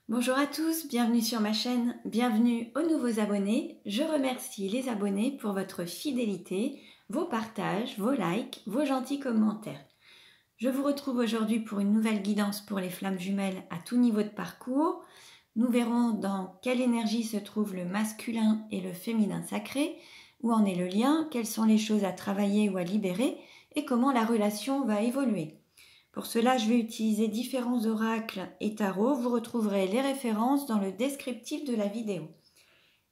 Bonjour à tous, bienvenue sur ma chaîne, bienvenue aux nouveaux abonnés. Je remercie les abonnés pour votre fidélité, vos partages, vos likes, vos gentils commentaires. Je vous retrouve aujourd'hui pour une nouvelle guidance pour les flammes jumelles à tout niveau de parcours. Nous verrons dans quelle énergie se trouve le masculin et le féminin sacré, où en est le lien, quelles sont les choses à travailler ou à libérer et comment la relation va évoluer. Pour cela, je vais utiliser différents oracles et tarots. Vous retrouverez les références dans le descriptif de la vidéo.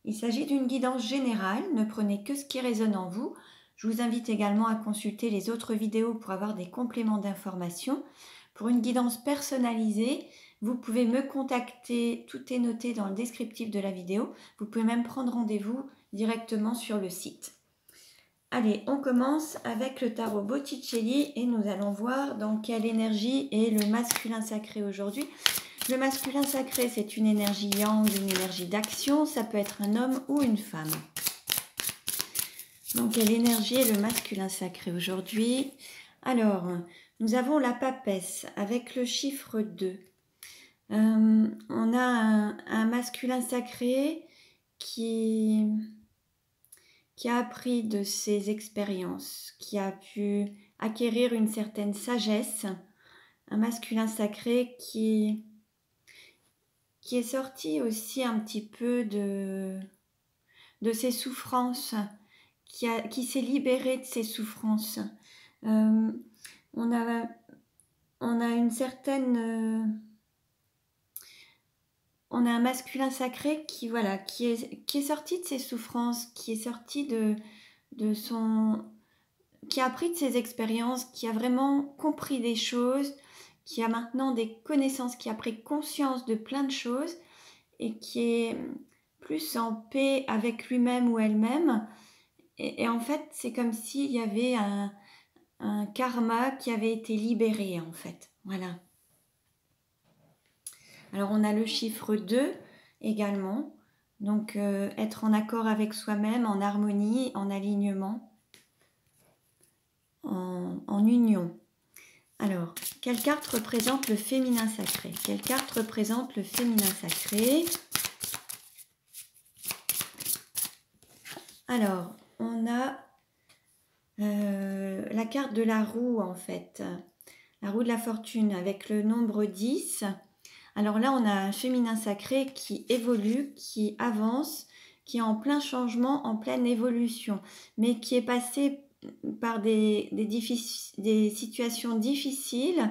Il s'agit d'une guidance générale, ne prenez que ce qui résonne en vous. Je vous invite également à consulter les autres vidéos pour avoir des compléments d'informations. Pour une guidance personnalisée, vous pouvez me contacter, tout est noté dans le descriptif de la vidéo. Vous pouvez même prendre rendez-vous directement sur le site. Allez, on commence avec le tarot Botticelli et nous allons voir dans quelle énergie est le masculin sacré aujourd'hui. Le masculin sacré, c'est une énergie yang, une énergie d'action. Ça peut être un homme ou une femme. Donc, quelle énergie est le masculin sacré aujourd'hui? Alors, nous avons la papesse avec le chiffre 2. On a un masculin sacré qui a appris de ses expériences, qui a pu acquérir une certaine sagesse, un masculin sacré qui est sorti aussi un petit peu de ses souffrances, qui s'est libéré de ses souffrances. On a une certaine... on a un masculin sacré qui est sorti de ses souffrances, qui est sorti qui a appris de ses expériences, qui a vraiment compris des choses, qui a maintenant des connaissances, qui a pris conscience de plein de choses et qui est plus en paix avec lui-même ou elle-même. Et en fait, c'est comme s'il y avait un karma qui avait été libéré, en fait. Voilà. Alors, on a le chiffre 2 également. Donc, être en accord avec soi-même, en harmonie, en alignement, en union. Alors, quelle carte représente le féminin sacré? Quelle carte représente le féminin sacré? Alors, on a la carte de la roue, en fait. La roue de la fortune avec le nombre 10. Alors là, on a un féminin sacré qui évolue, qui avance, qui est en plein changement, en pleine évolution, mais qui est passé par des situations difficiles.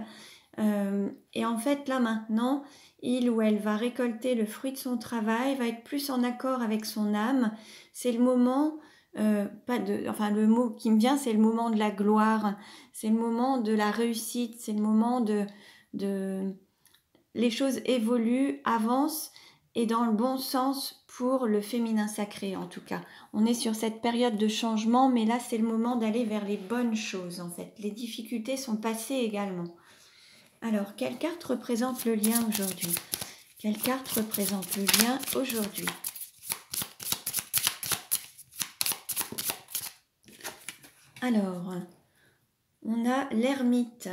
Et en fait, là maintenant, il ou elle va récolter le fruit de son travail, va être plus en accord avec son âme. C'est le moment... le mot qui me vient, c'est le moment de la gloire, c'est le moment de la réussite, c'est le moment de les choses évoluent, avancent et dans le bon sens pour le féminin sacré en tout cas. On est sur cette période de changement, mais là c'est le moment d'aller vers les bonnes choses en fait. Les difficultés sont passées également. Alors, quelle carte représente le lien aujourd'hui? Quelle carte représente le lien aujourd'hui? Alors, on a l'ermite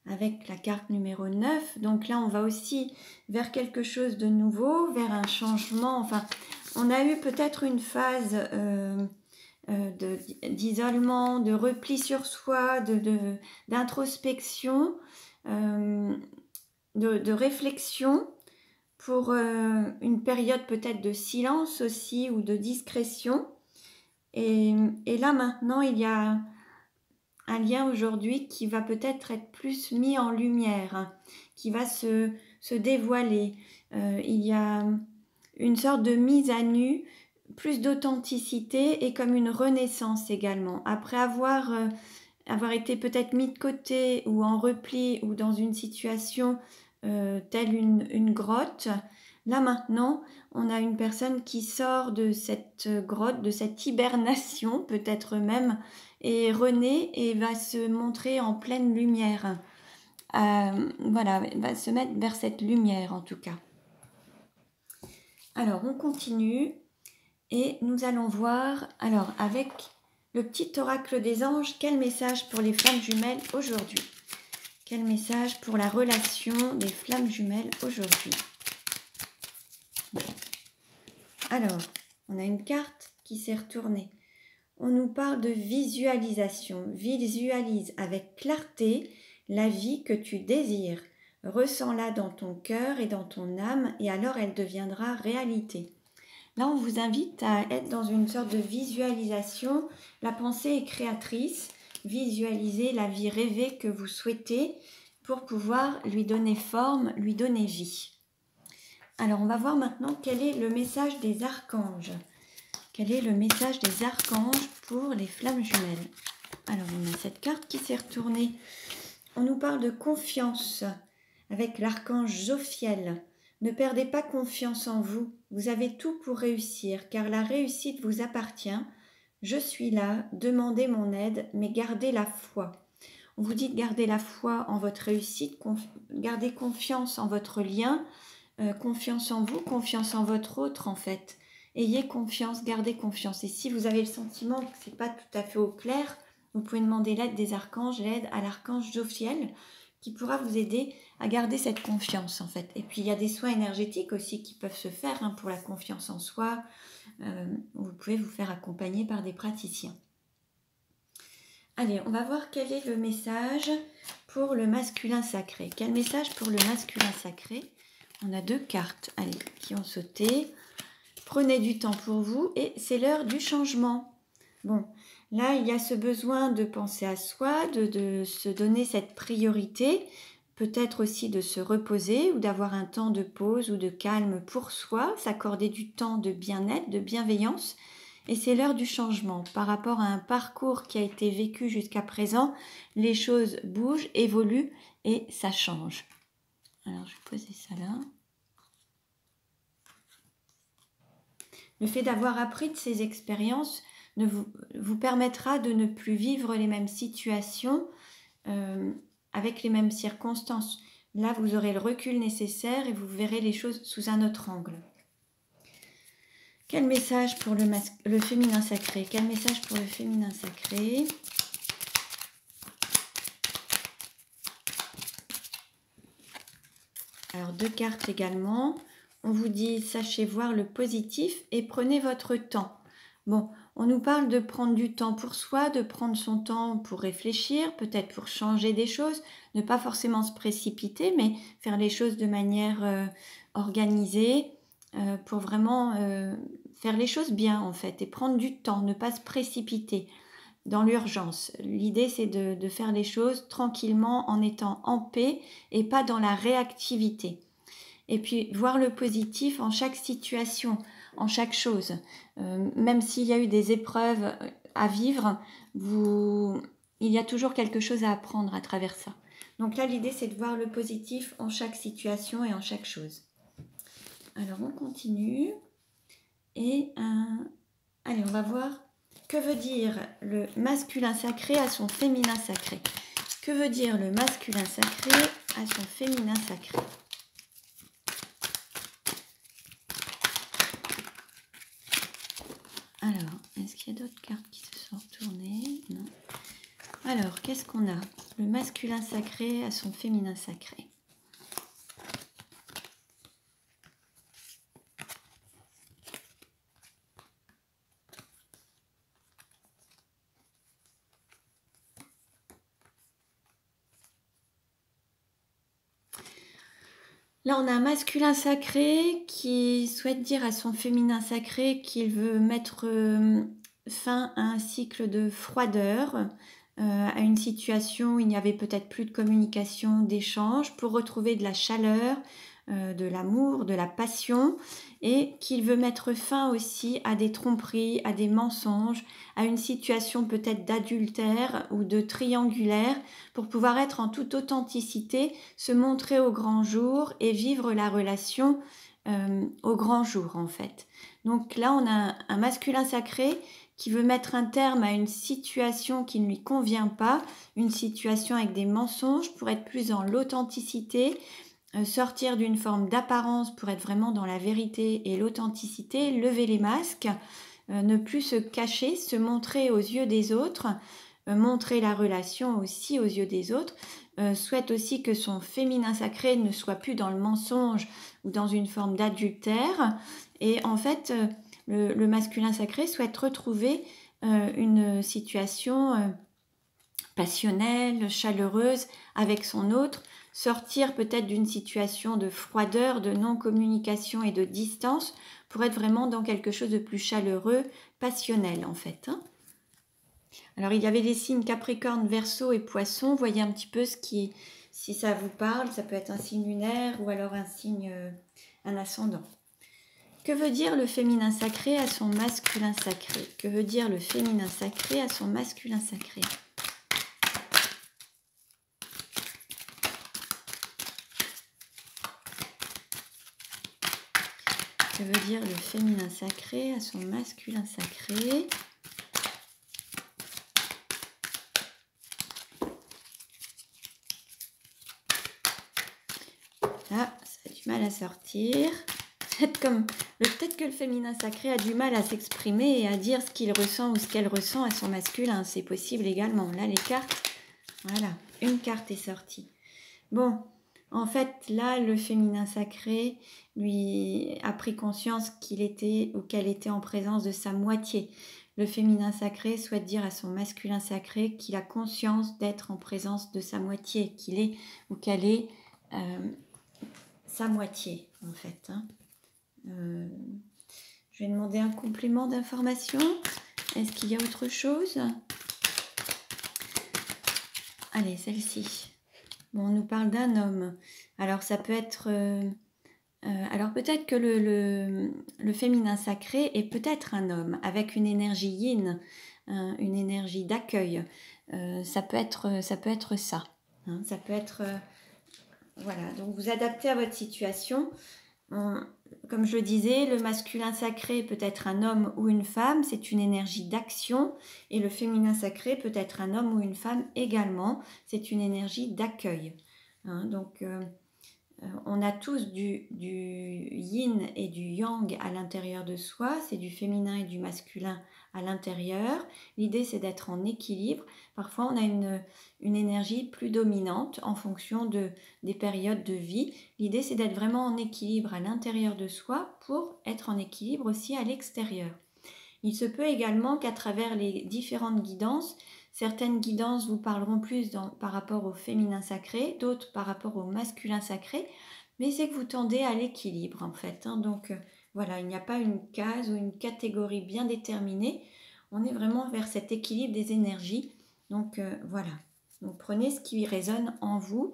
avec la carte numéro 9. Donc là, on va aussi vers quelque chose de nouveau, vers un changement. Enfin, on a eu peut-être une phase d'isolement, de repli sur soi, d'introspection, de réflexion pour une période peut-être de silence aussi ou de discrétion. Et là maintenant, il y a un lien aujourd'hui qui va peut-être être plus mis en lumière, hein, qui va se dévoiler. Il y a une sorte de mise à nu, plus d'authenticité et comme une renaissance également. Après avoir été peut-être mis de côté ou en repli ou dans une situation telle une grotte, là maintenant, on a une personne qui sort de cette grotte, de cette hibernation peut-être même, et renaît et va se montrer en pleine lumière. Voilà, va se mettre vers cette lumière en tout cas. Alors, on continue et nous allons voir, alors avec le petit oracle des anges, quel message pour les flammes jumelles aujourd'hui? Quel message pour la relation des flammes jumelles aujourd'hui? Alors, on a une carte qui s'est retournée. On nous parle de visualisation. Visualise avec clarté la vie que tu désires. Ressens-la dans ton cœur et dans ton âme et alors elle deviendra réalité. Là, on vous invite à être dans une sorte de visualisation. La pensée est créatrice. Visualisez la vie rêvée que vous souhaitez pour pouvoir lui donner forme, lui donner vie. Alors, on va voir maintenant quel est le message des archanges. Quel est le message des archanges pour les flammes jumelles? Alors, on a cette carte qui s'est retournée. On nous parle de confiance avec l'archange Jophiel. Ne perdez pas confiance en vous. Vous avez tout pour réussir, car la réussite vous appartient. Je suis là, demandez mon aide, mais gardez la foi. On vous dit de garder la foi en votre réussite, gardez confiance en votre lien, confiance en vous, confiance en votre autre en fait. Ayez confiance, gardez confiance. Et si vous avez le sentiment que ce n'est pas tout à fait au clair, vous pouvez demander l'aide des archanges, l'aide à l'archange Jophiel, qui pourra vous aider à garder cette confiance en fait. Et puis il y a des soins énergétiques aussi qui peuvent se faire pour la confiance en soi. Vous pouvez vous faire accompagner par des praticiens. Allez, on va voir quel est le message pour le masculin sacré. Quel message pour le masculin sacré? On a 2 cartes, allez, qui ont sauté. Prenez du temps pour vous et c'est l'heure du changement. Bon, là, il y a ce besoin de penser à soi, de se donner cette priorité, peut-être aussi de se reposer ou d'avoir un temps de pause ou de calme pour soi, s'accorder du temps de bien-être, de bienveillance. Et c'est l'heure du changement. Par rapport à un parcours qui a été vécu jusqu'à présent, les choses bougent, évoluent et ça change. Alors, je vais poser ça là. Le fait d'avoir appris de ces expériences vous permettra de ne plus vivre les mêmes situations avec les mêmes circonstances. Là, vous aurez le recul nécessaire et vous verrez les choses sous un autre angle. Quel message pour le féminin sacré? Quel message pour le féminin sacré? Alors, 2 cartes également. On vous dit, sachez voir le positif et prenez votre temps. Bon, on nous parle de prendre du temps pour soi, de prendre son temps pour réfléchir, peut-être pour changer des choses, ne pas forcément se précipiter, mais faire les choses de manière organisée pour vraiment faire les choses bien en fait et prendre du temps, ne pas se précipiter dans l'urgence. L'idée c'est de faire les choses tranquillement en étant en paix et pas dans la réactivité. Et puis voir le positif en chaque situation, en chaque chose. Même s'il y a eu des épreuves à vivre, il y a toujours quelque chose à apprendre à travers ça. Donc là, l'idée, c'est de voir le positif en chaque situation et en chaque chose. Alors, on continue. Et allez, on va voir que veut dire le masculin sacré à son féminin sacré. Que veut dire le masculin sacré à son féminin sacré? Alors, est-ce qu'il y a d'autres cartes qui se sont retournées? Non. Alors, qu'est-ce qu'on a? Le masculin sacré à son féminin sacré. Là, on a un masculin sacré qui souhaite dire à son féminin sacré qu'il veut mettre fin à un cycle de froideur, à une situation où il n'y avait peut-être plus de communication, d'échange, pour retrouver de la chaleur, de l'amour, de la passion, et qu'il veut mettre fin aussi à des tromperies, à des mensonges, à une situation peut-être d'adultère ou de triangulaire, pour pouvoir être en toute authenticité, se montrer au grand jour et vivre la relation au grand jour en fait. Donc là on a un masculin sacré qui veut mettre un terme à une situation qui ne lui convient pas, une situation avec des mensonges pour être plus dans l'authenticité, sortir d'une forme d'apparence pour être vraiment dans la vérité et l'authenticité, lever les masques, ne plus se cacher, se montrer aux yeux des autres, montrer la relation aussi aux yeux des autres, souhaite aussi que son féminin sacré ne soit plus dans le mensonge ou dans une forme d'adultère. Et en fait, le masculin sacré souhaite retrouver une situation passionnelle, chaleureuse avec son autre, sortir peut-être d'une situation de froideur, de non-communication et de distance pour être vraiment dans quelque chose de plus chaleureux, passionnel en fait. Alors il y avait les signes Capricorne, Verseau et Poisson. Voyez un petit peu si ça vous parle, ça peut être un signe lunaire ou alors un signe, un ascendant. Que veut dire le féminin sacré à son masculin sacré? Que veut dire le féminin sacré à son masculin sacré? Que veut dire le féminin sacré à son masculin sacré? Là, ça a du mal à sortir. Peut-être que le féminin sacré a du mal à s'exprimer et à dire ce qu'il ressent ou ce qu'elle ressent à son masculin. C'est possible également. Là, les cartes, voilà, une carte est sortie. Bon, en fait, là, le féminin sacré, lui, a pris conscience qu'il était ou qu'elle était en présence de sa moitié. Le féminin sacré souhaite dire à son masculin sacré qu'il a conscience d'être en présence de sa moitié, qu'il est ou qu'elle est sa moitié, en fait. Je vais demander un complément d'information. Est-ce qu'il y a autre chose? Allez, celle-ci. Bon, on nous parle d'un homme. Alors, ça peut être... alors, peut-être que le féminin sacré est peut-être un homme avec une énergie yin, une énergie d'accueil. Ça peut être ça. Hein, ça peut être... voilà, donc vous adaptez à votre situation. Comme je le disais, le masculin sacré peut être un homme ou une femme, c'est une énergie d'action, et le féminin sacré peut être un homme ou une femme également, c'est une énergie d'accueil. Hein, donc, on a tous du yin et du yang à l'intérieur de soi, c'est du féminin et du masculin à l'intérieur. L'idée, c'est d'être en équilibre. Parfois, on a une énergie plus dominante en fonction des périodes de vie. L'idée, c'est d'être vraiment en équilibre à l'intérieur de soi pour être en équilibre aussi à l'extérieur. Il se peut également qu'à travers les différentes guidances, certaines guidances vous parleront plus par rapport au féminin sacré, d'autres par rapport au masculin sacré, mais c'est que vous tendez à l'équilibre en fait. Hein. Donc voilà, il n'y a pas une case ou une catégorie bien déterminée. On est vraiment vers cet équilibre des énergies. Donc voilà. Donc prenez ce qui résonne en vous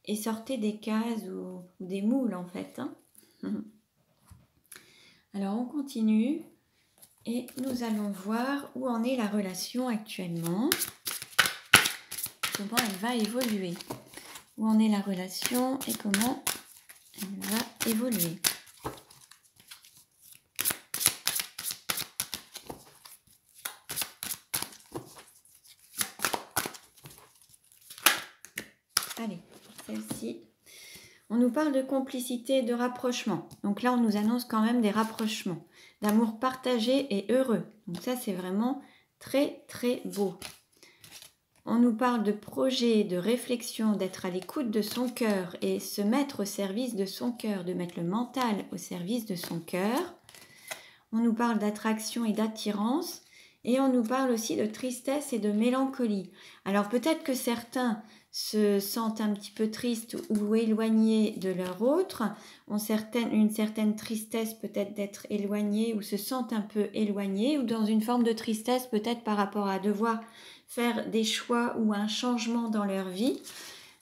et sortez des cases ou des moules en fait. Hein. Alors on continue. Et nous allons voir où en est la relation actuellement, comment elle va évoluer. Où en est la relation et comment elle va évoluer. Allez, celle-ci. On nous parle de complicité, de rapprochement. Donc là, on nous annonce quand même des rapprochements, d'amour partagé et heureux. Donc ça, c'est vraiment très, très beau. On nous parle de projet, de réflexion, d'être à l'écoute de son cœur et se mettre au service de son cœur, de mettre le mental au service de son cœur. On nous parle d'attraction et d'attirance et on nous parle aussi de tristesse et de mélancolie. Alors peut-être que certains se sentent un petit peu tristes ou éloignés de leur autre, ont une certaine tristesse peut-être d'être éloignés ou se sentent un peu éloignés ou dans une forme de tristesse peut-être par rapport à devoir faire des choix ou un changement dans leur vie.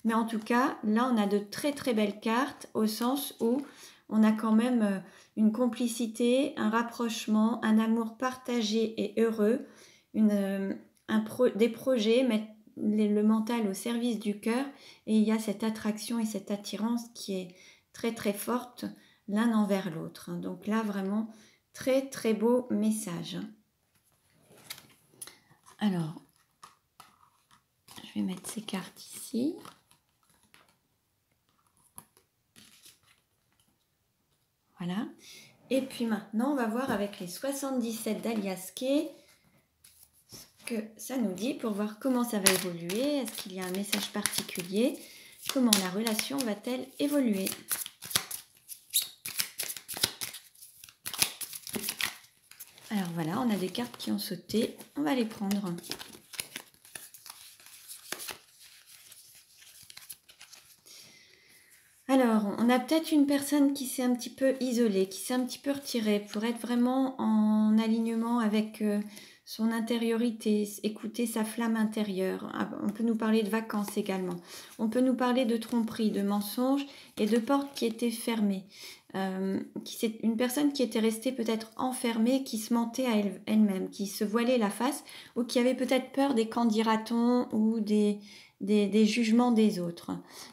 Mais en tout cas, là, on a de très très belles cartes au sens où on a quand même une complicité, un rapprochement, un amour partagé et heureux, des projets, mettre le mental au service du cœur et il y a cette attraction et cette attirance qui est très très forte l'un envers l'autre. Donc là, vraiment, très très beau message. Alors, je vais mettre ces cartes ici. Voilà. Et puis maintenant, on va voir avec les 77 d'Alias Kay ce que ça nous dit pour voir comment ça va évoluer. Est-ce qu'il y a un message particulier? Comment la relation va-t-elle évoluer? Alors voilà, on a des cartes qui ont sauté. On va les prendre. Alors, on a peut-être une personne qui s'est un petit peu isolée, qui s'est un petit peu retirée pour être vraiment en alignement avec son intériorité, écouter sa flamme intérieure. On peut nous parler de vacances également. On peut nous parler de tromperie, de mensonges et de portes qui étaient fermées. C'est une personne qui était restée peut-être enfermée, qui se mentait à elle-même, qui se voilait la face ou qui avait peut-être peur des qu'en dira-t-on ou des jugements des autres.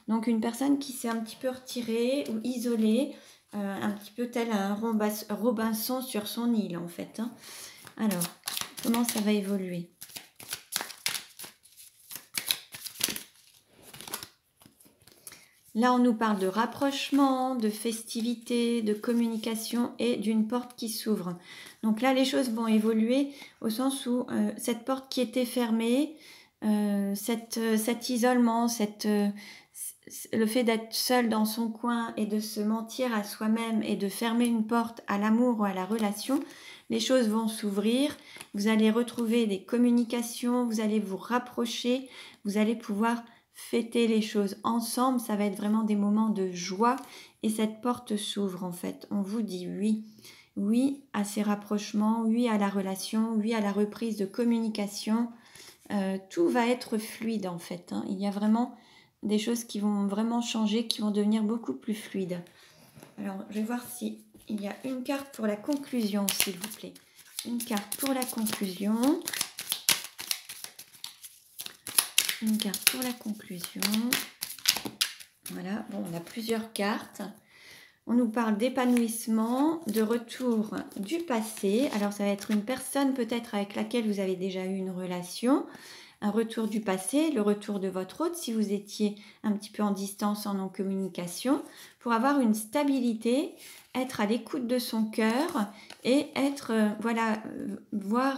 Donc une personne qui s'est un petit peu retirée ou isolée, un petit peu tel un Robinson sur son île en fait. Alors, comment ça va évoluer? Là, on nous parle de rapprochement, de festivité, de communication et d'une porte qui s'ouvre. Donc là, les choses vont évoluer au sens où cette porte qui était fermée, cet isolement, le fait d'être seul dans son coin et de se mentir à soi-même et de fermer une porte à l'amour ou à la relation, les choses vont s'ouvrir, vous allez retrouver des communications, vous allez vous rapprocher, vous allez pouvoir fêter les choses ensemble, ça va être vraiment des moments de joie et cette porte s'ouvre en fait. On vous dit oui. Oui à ces rapprochements, oui à la relation, oui à la reprise de communication. Tout va être fluide en fait. Il y a vraiment des choses qui vont vraiment changer, qui vont devenir beaucoup plus fluides. Alors, je vais voir si il y a une carte pour la conclusion, s'il vous plaît. Une carte pour la conclusion. Une carte pour la conclusion. Voilà, bon, on a plusieurs cartes. On nous parle d'épanouissement, de retour du passé. Alors, ça va être une personne peut-être avec laquelle vous avez déjà eu une relation. Un retour du passé, le retour de votre hôte si vous étiez un petit peu en distance, en non-communication, pour avoir une stabilité, être à l'écoute de son cœur et être, voir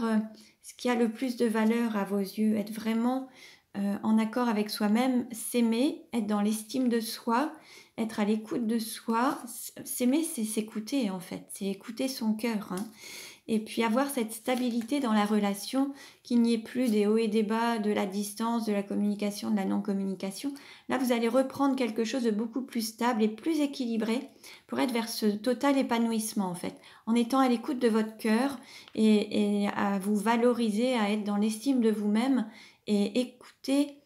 ce qui a le plus de valeur à vos yeux, être vraiment en accord avec soi-même, s'aimer, être dans l'estime de soi, être à l'écoute de soi. S'aimer, c'est s'écouter en fait, c'est écouter son cœur. Et puis avoir cette stabilité dans la relation, qu'il n'y ait plus des hauts et des bas, de la distance, de la communication, de la non-communication. Là, vous allez reprendre quelque chose de beaucoup plus stable et plus équilibré pour être vers ce total épanouissement en fait, en étant à l'écoute de votre cœur et à vous valoriser, à être dans l'estime de vous-même et écouter,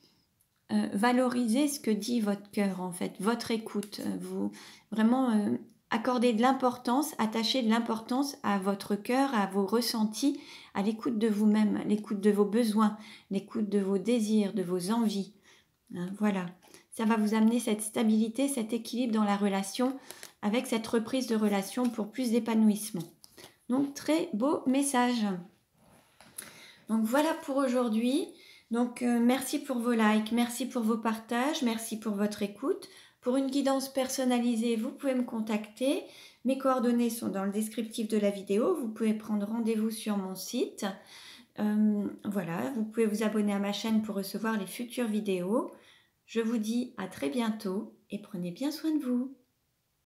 valoriser ce que dit votre cœur en fait, votre écoute. Vous vraiment accorder de l'importance, attacher de l'importance à votre cœur, à vos ressentis, à l'écoute de vous-même, l'écoute de vos besoins, l'écoute de vos désirs, de vos envies. Voilà, ça va vous amener cette stabilité, cet équilibre dans la relation avec cette reprise de relation pour plus d'épanouissement. Donc très beau message. Donc voilà pour aujourd'hui. Donc merci pour vos likes, merci pour vos partages, merci pour votre écoute. Pour une guidance personnalisée, vous pouvez me contacter. Mes coordonnées sont dans le descriptif de la vidéo. Vous pouvez prendre rendez-vous sur mon site. Voilà, vous pouvez vous abonner à ma chaîne pour recevoir les futures vidéos. Je vous dis à très bientôt et prenez bien soin de vous.